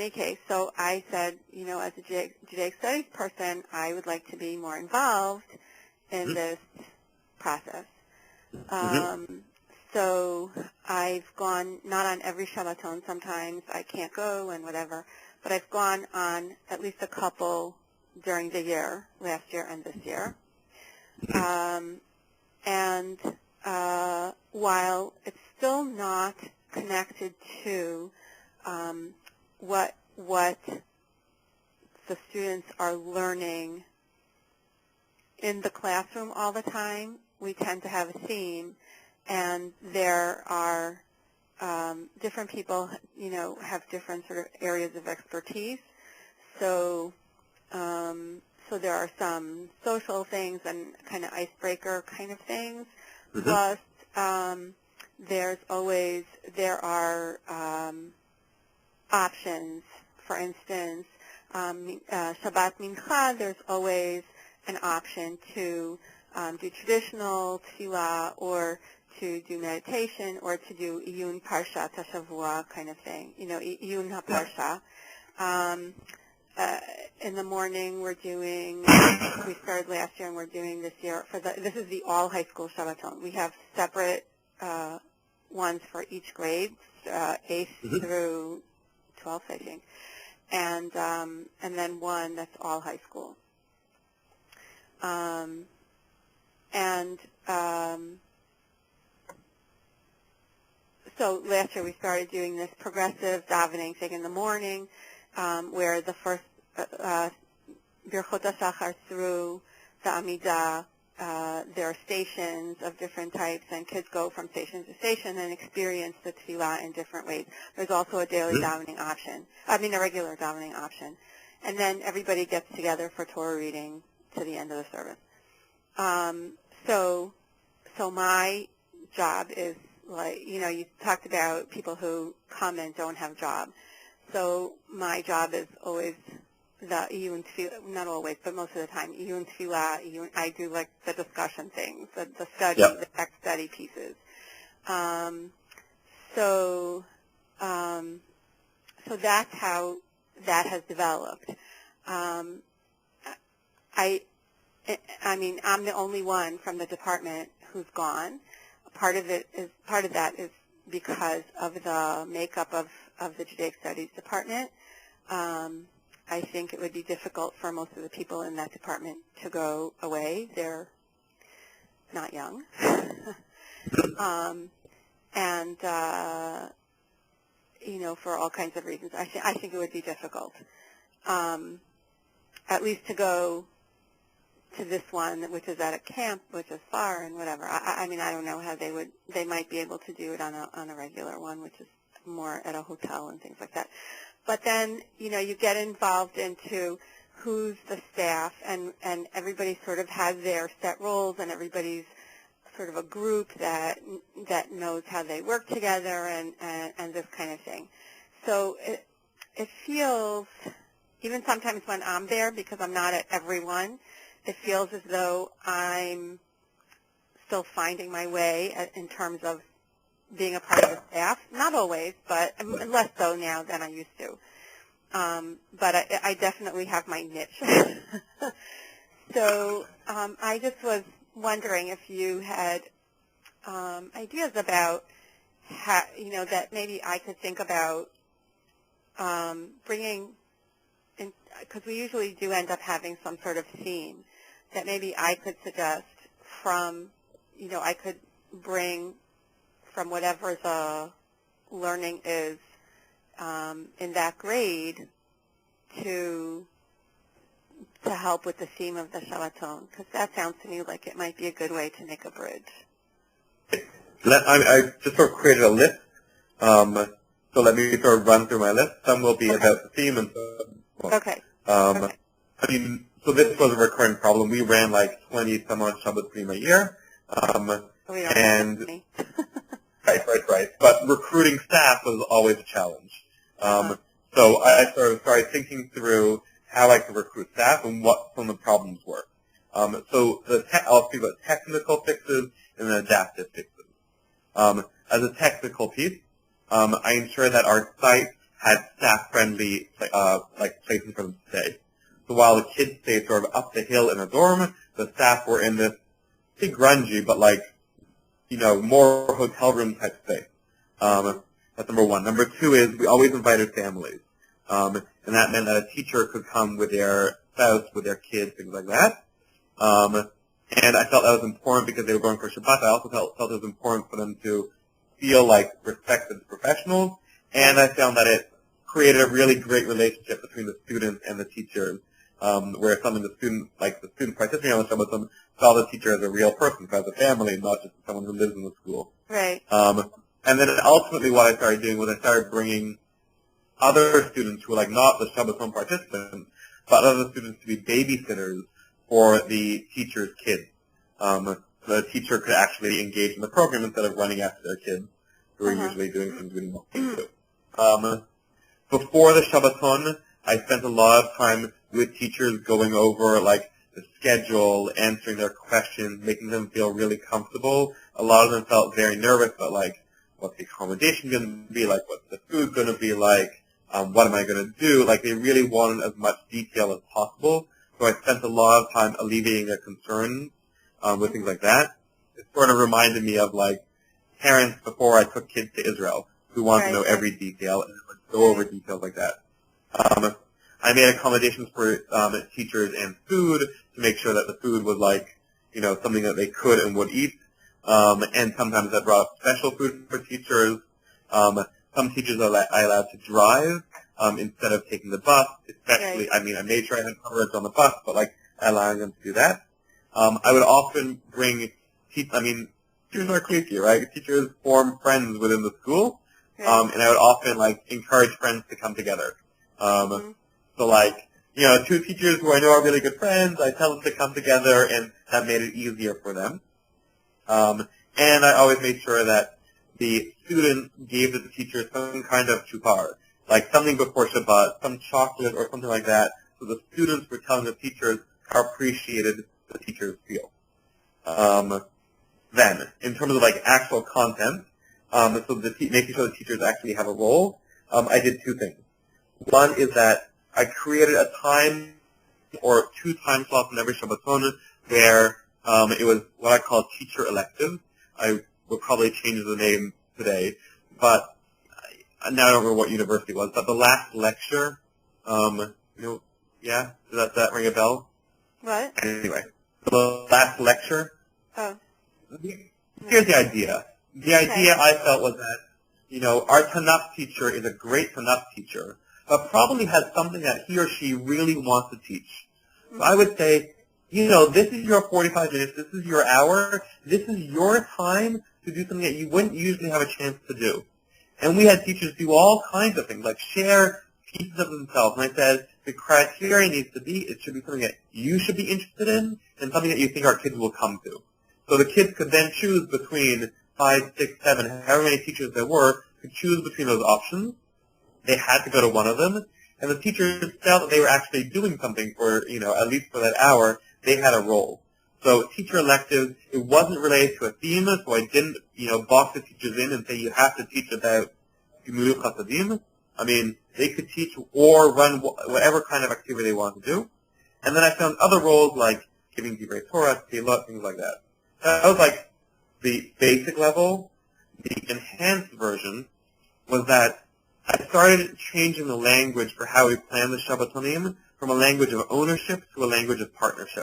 any case, so I said, as a Judaic studies person, I would like to be more involved in this process. So I've gone, not on every Shabbaton, sometimes I can't go and whatever, but I've gone on at least a couple during the year, last year and this year. And while it's still not connected to what the students are learning in the classroom all the time, we tend to have a theme, and there are different people, have different sort of areas of expertise. So there are some social things and kind of icebreaker kind of things. Plus, there are options. For instance, Shabbat Mincha, there's always an option to do traditional tefillah, or to do meditation, or to do Iyun Parshat HaShavua kind of thing, Iyun HaParsha. In the morning, we started last year and we're doing this year, this is the all high school Shabbaton. We have separate ones for each grade, 8th through 12th, I think, and then one that's all high school. So last year we started doing this progressive davening thing in the morning, where the first Birchot HaShachar through the Amidah, there are stations of different types, and kids go from station to station and experience the tefillah in different ways. There's also a daily davening option, a regular davening option. And then everybody gets together for Torah reading to the end of the service. So my job is, you talked about people who come and don't have jobs. So my job is always the Iyun Tefillah, not always, but most of the time, Iyun Tefillah, I do the discussion things, the study, the text study pieces. So that's how that has developed. I'm the only one from the department who's gone. Part of that is because of the makeup of the Judaic Studies department. I think it would be difficult for most of the people in that department to go away. They're not young. For all kinds of reasons, I think it would be difficult. At least to go to this one, which is at a camp, which is far and whatever. I don't know how they might be able to do it on a regular one, which is more at a hotel and things like that. But then, you get involved into who's the staff, and everybody sort of has their set roles, and everybody's sort of a group that knows how they work together and this kind of thing. So it feels, even sometimes when I'm there, because I'm not at every one, it feels as though I'm still finding my way in terms of being a part of the staff. Not always, but less so now than I used to. But I definitely have my niche. So I just was wondering if you had ideas about how, that maybe I could think about bringing in, because we usually do end up having some sort of theme, that maybe I could suggest from, I could bring from whatever the learning is in that grade to help with the theme of the Shabbaton, because that sounds to me like it might be a good way to make a bridge. I just sort of created a list, so let me sort of run through my list. Some will be about the theme, and some, okay. So this was a recurring problem. We ran 20-some-odd Shabbatim a year, and right. But recruiting staff was always a challenge. So I sort of started thinking through how I could recruit staff and what some of the problems were. So I'll speak about technical fixes and then adaptive fixes. As a technical piece, I ensure that our site had staff-friendly like places for them to stay. So while the kids stayed sort of up the hill in a dorm, the staff were in this pretty grungy, but like, you know, more hotel room type space. That's number one. Number two is we always invited families. And that meant that a teacher could come with their spouse, with their kids, things like that. And I felt that was important because they were going for Shabbat. I also felt it was important for them to feel like respected professionals. And I found that it created a really great relationship between the students and the teachers, where something the students participating on the Shabbaton saw the teacher as a real person, as a family, not just someone who lives in the school. Right. And then ultimately what I started doing was I started bringing other students who were like not the Shabbaton participants, but other students to be babysitters for the teacher's kids. So the teacher could actually engage in the program instead of running after their kids, who are usually doing things we didn't want them to. Before the Shabbaton, I spent a lot of time with teachers going over like the schedule, answering their questions, making them feel really comfortable. A lot of them felt very nervous about like, what's the accommodation going to be like, what's the food going to be like, what am I going to do? Like they really wanted as much detail as possible. So I spent a lot of time alleviating their concerns with things like that. It sort of reminded me of like parents before I took kids to Israel who wanted to know every detail and would go over details like that. I made accommodations for teachers and food to make sure that the food was like, you know, something that they could and would eat. And sometimes I brought up special food for teachers. Some teachers I allowed to drive instead of taking the bus, especially, I mean, I made sure I had coverage on the bus, but like allowing them to do that. I would often bring, teachers are creepy, right? Teachers form friends within the school, and I would often like encourage friends to come together. So like, you know, two teachers who I know are really good friends, I tell them to come together, and that made it easier for them. And I always made sure that the students gave the teacher some kind of chupar, like something before Shabbat, some chocolate or something like that, so the students were telling the teachers how appreciated the teachers feel. Then, in terms of like actual content, so making sure the teachers actually have a role, I did two things. One is that I created a time or 2 time slots in every Shabbaton where it was what I call teacher electives. I will probably change the name today, but now I don't remember what university it was, but the last lecture, does that ring a bell? What? Anyway, the last lecture. Oh. Here's the idea. The idea I felt was that, you know, our Tanakh teacher is a great Tanakh teacher, but probably has something that he or she really wants to teach. So I would say, you know, this is your 45 minutes, this is your hour, this is your time to do something that you wouldn't usually have a chance to do. And we had teachers do all kinds of things, like share pieces of themselves. And I said, the criteria needs to be, it should be something that you should be interested in and something that you think our kids will come to. So the kids could then choose between 5, 6, 7, however many teachers there were, could choose between those options. They had to go to one of them. And the teachers felt that they were actually doing something for, you know, at least for that hour, they had a role. So teacher electives, it wasn't related to a theme, so I didn't, you know, box the teachers in and say you have to teach about Gemilut Chasadim. I mean, they could teach or run whatever kind of activity they want to do. And then I found other roles like giving Divrei Torah, Tehillah, things like that. That was like the basic level. The enhanced version was that I started changing the language for how we plan the Shabbatonim from a language of ownership to a language of partnership.